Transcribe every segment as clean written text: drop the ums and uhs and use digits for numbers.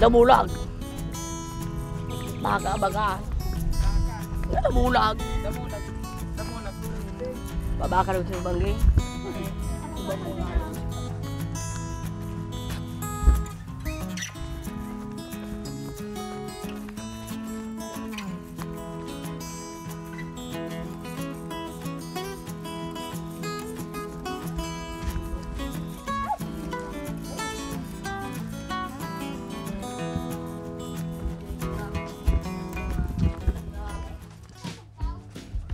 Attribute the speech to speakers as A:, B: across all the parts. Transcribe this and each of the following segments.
A: Damulag. Baga. Damulag. Babaka rin sa banggi.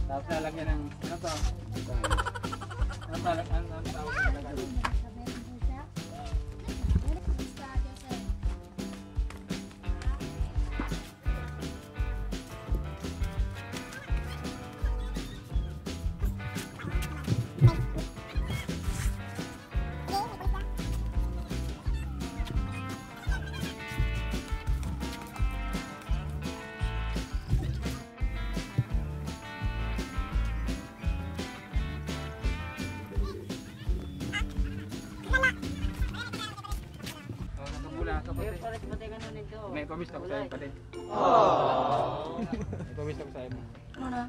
B: Tapos lalagyan ng ano to? Ang tawag nilagay? May pamista ko sa'yo pa din. May pamista ko sa'yo.
A: Ano na?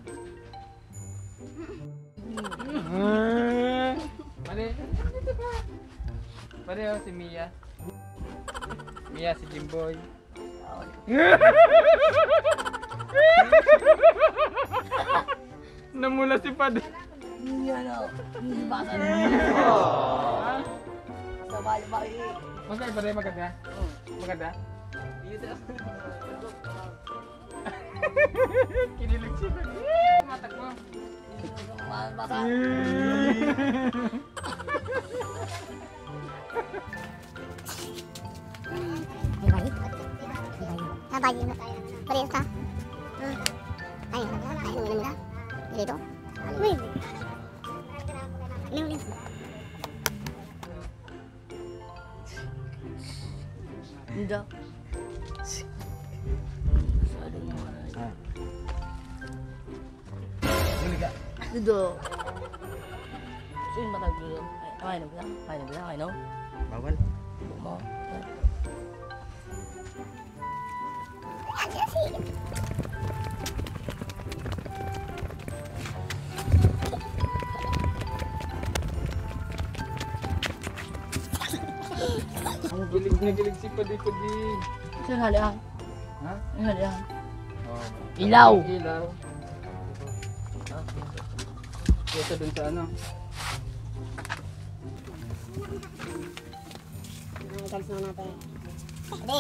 B: Pare si Mia. Mia si Jimboy. Namula si Pad.
A: Hindi basa na. Sabay.
B: Magkaya pare maganda? Maganda? Kinilig siya. Matak mo.
A: Basa.
C: Balik na tayo. Parehas ka? Ay, muna. Dito. Uy. Ulit.
A: Hindi. Dito. Sino matag dito? Ay, Kaya no?
B: Bawal.
A: Mo.
B: Gilig si Padi.
A: Sino haliang?
B: Ha?
A: Ano haliang?
B: Oh.
A: Ilaw.
B: Ito dun sa ano?
C: Guys na natin. Pwede.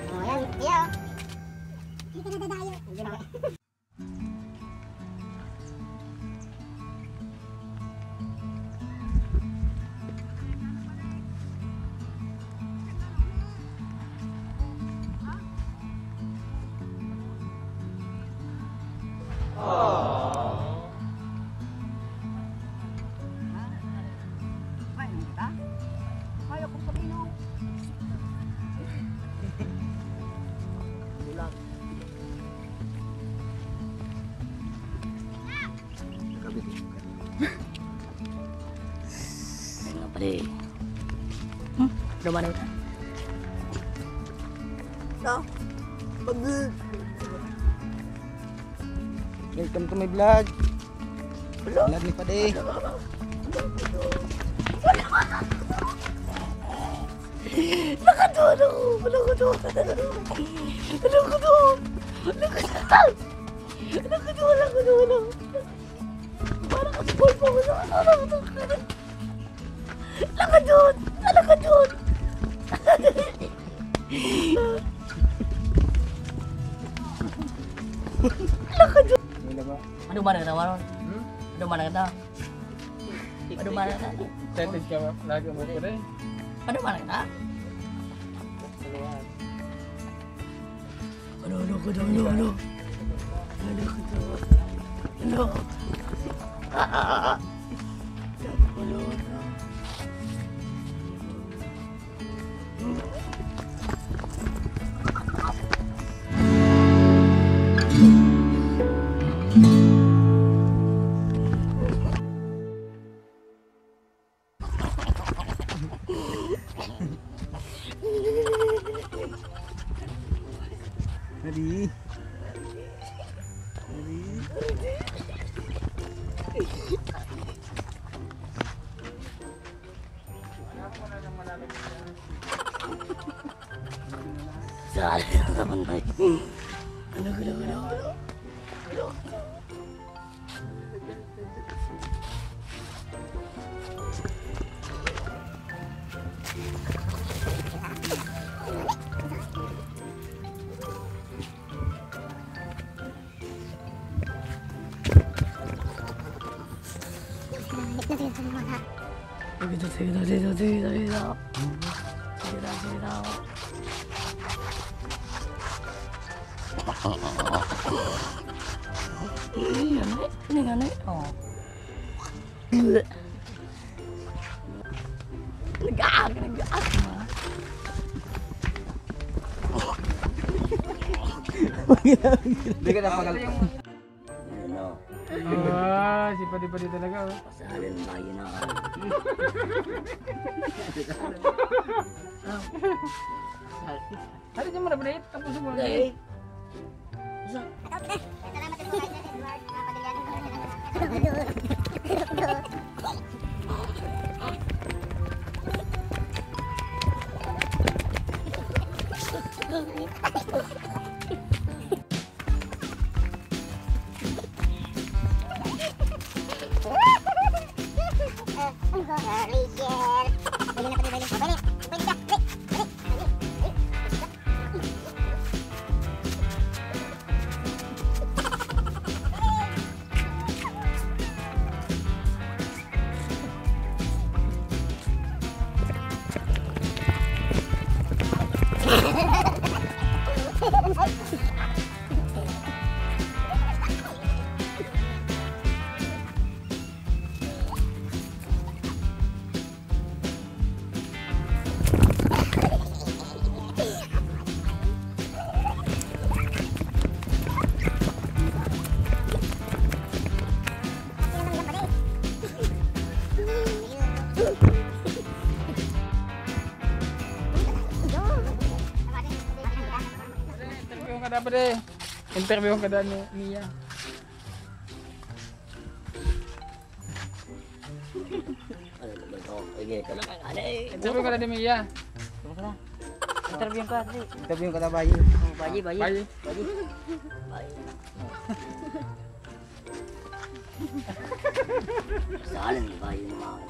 C: Oh, yan. Iya. Hindi ka nadadayo. Hindi na.
A: Pare. Udah mana udah? No. Bagus.
B: Welcome to my vlog. Vlog ni Pade.
A: Nakatuwa ako. Nakatuwa. Nakatuwa. Nakatuwa. Parang kasipol pa ako. Nakatuwa. Nakatuwa.
B: Wala ba?
A: Ano ba na naman? Ano ba na kita? Ano ba na kita?
B: Excited ka ba? Lagi mo pa rin.
A: Ano ba na kita?
B: Saluhan.
A: Ano? Ano?
B: Ready?
A: Sali na naman na yun. Ano? Sige na. Ini kan oh. Negak.
B: Hindi ka napagal pa.
A: Ano?
B: Si padi-padi talaga. Oh.
A: Pasalin bayi na.
B: Hari niya muna ba tapos mo.
A: Dahil.
C: Salamat po kay Edward Padillano.
B: Interview ka daw ni Mia. Interview ka daw ni Mia.
A: Interview ka tadi.
B: Interview ka daw bayi.
A: Bayi.
B: Bayi.
A: Salin bayi naman.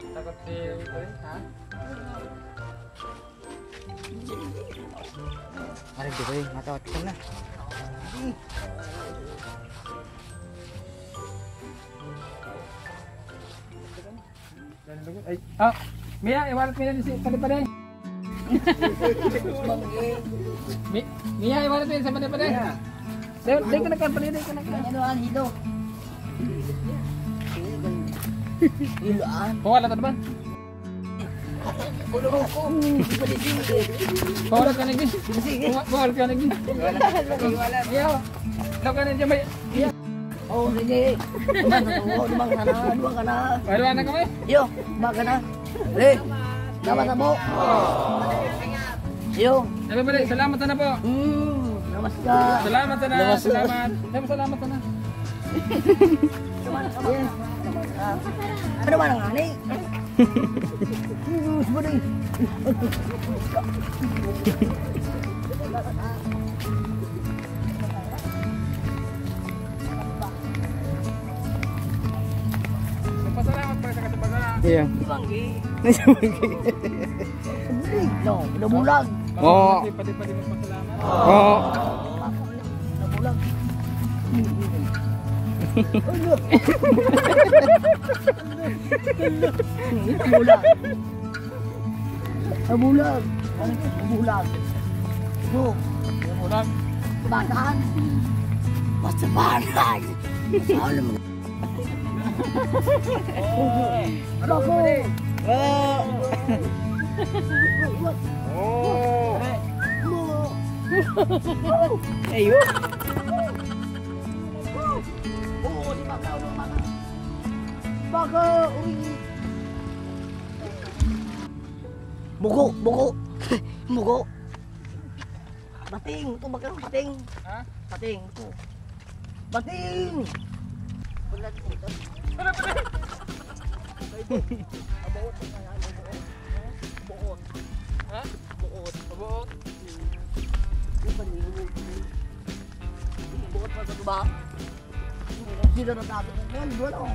B: Takot si ha? Ari di koy, matawat ka na. Ay, Mia, iwalat mo yan si pade-pade. Mia, iwalat mo yan sa pade-pade. Dahil ka nagkampali, dahil ka nagkampali.
A: Ano ang hilo? Hiloan.
B: Pawalat ka ba?
A: Ulo ko.
B: Pawalat ka nagdi. Pawalat ka nagdi. Iya. Law ka na dyan ba? Iya.
A: Oh, sige. Dumang ka na.
B: Paruan na kami?
A: Yo, dumang ka na. Salamat na po. Yo.
B: Sabi ba salamat na po.
A: Salamat Lamas ka.
B: Salamat sana.
D: Lamas.
B: Salamat. Salamat sana.
A: Ano man ang ani? Sebenarnya.
B: Pasalamat pa sa katibaga.
D: Iya.
A: Banggi.
D: Nasa bagi.
A: No, udah bulag.
D: Oo.
B: Pati magpasalamat.
D: Oo.
A: Udah bulag. Bulag. Bulag. Bulag. Tuh, bulag. Kebakaran. Mas banay. Salah mo. Bako.
D: Oh. Ayo.
A: Oo, di baka, di baka. Baka, uy. Bugo, bugo. Bugo. Bating, ito baka bating.
B: Ha?
A: Bating, ito. Bating. Bulat ito. Abuot pa kaya, buot.
B: Ha?
A: Buot.
B: Pabuot.
A: Buot pa sa tuba. Sila na tato. Ngayon, doon ako.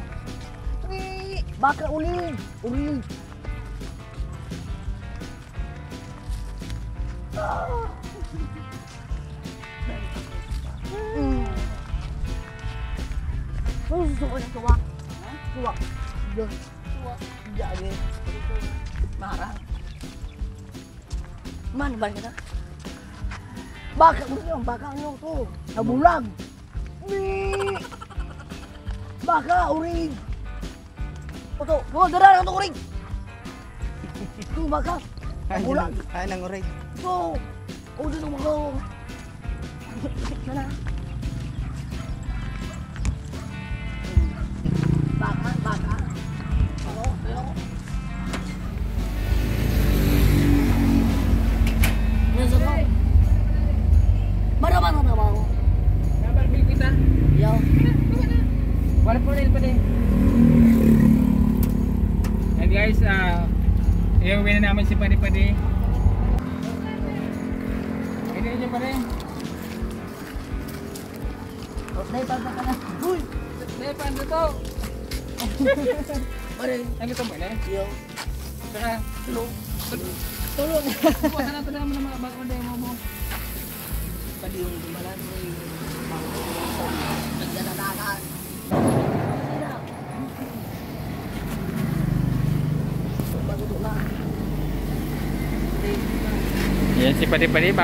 A: Baka uling. Uling. Ano susuko ng tuwa? Tuwa. Diyan. Tuwa. Diyan. Marang. Man, balik ka na. Baka uling. Baka ano to? Nabulag. Baka uling. Oto, darah ang uling. Ito baka. Nabulag.
D: Ay, nang uray.
A: Ito. O, dito mo. Sana. Baka, baka. Ano? Ano? Nasa ko. Maraman ang trabaho.
B: Nabarbil kita.
A: Yaw.
B: Wala po rin pa din. And guys, iuwi na namin si Padi-Padi. Hindi niyo pa rin.
A: Dahil pagka ka na. Uy!
B: Dahil paano to?
A: Pare.
B: Ang gusto mo eh?
A: Yaw.
B: Saka,
A: Tulong.
B: tulong. Buwan na ito naman ng mga bagong demo mo.
A: Pwede yung gumalan mo yung nagdadadakan. Bago na.
B: Yan si Padi-Padi,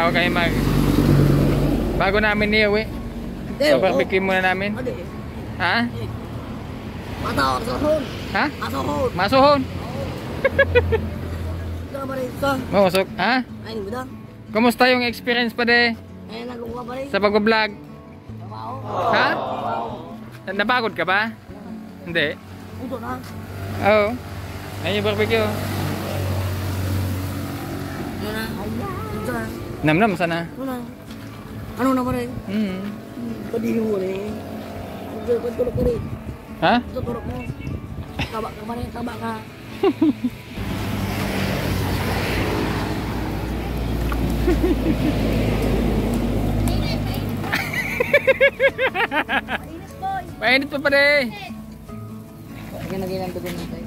B: bago namin niuwi. So, barbecue muna namin.
A: Ade.
B: Ha?
A: Mata, asohon.
B: Ha?
A: Asohon.
B: Masuhon.
A: Ito ba rin ito?
B: Mausok. Ha?
A: Ayun, bidang.
B: Kumusta yung experience pa de
A: Ayun, nagawa pa rin.
B: sa pag-vlog?
A: Trabaho.
B: Ha? Napagod ka ba? Hindi.
A: Ito na.
B: Oo. Ayun yung barbecue.
A: Ano na? Ito na.
B: Namnam sana.
A: Ano na? Ano na pa rin? Padihin mo rin. Pagtulog ka rin.
B: Ha?
A: Tutulog mo. Taba ka pa rin. Taba ka.
B: Mainit pa pa de.
A: Lagyan ng dugo natin.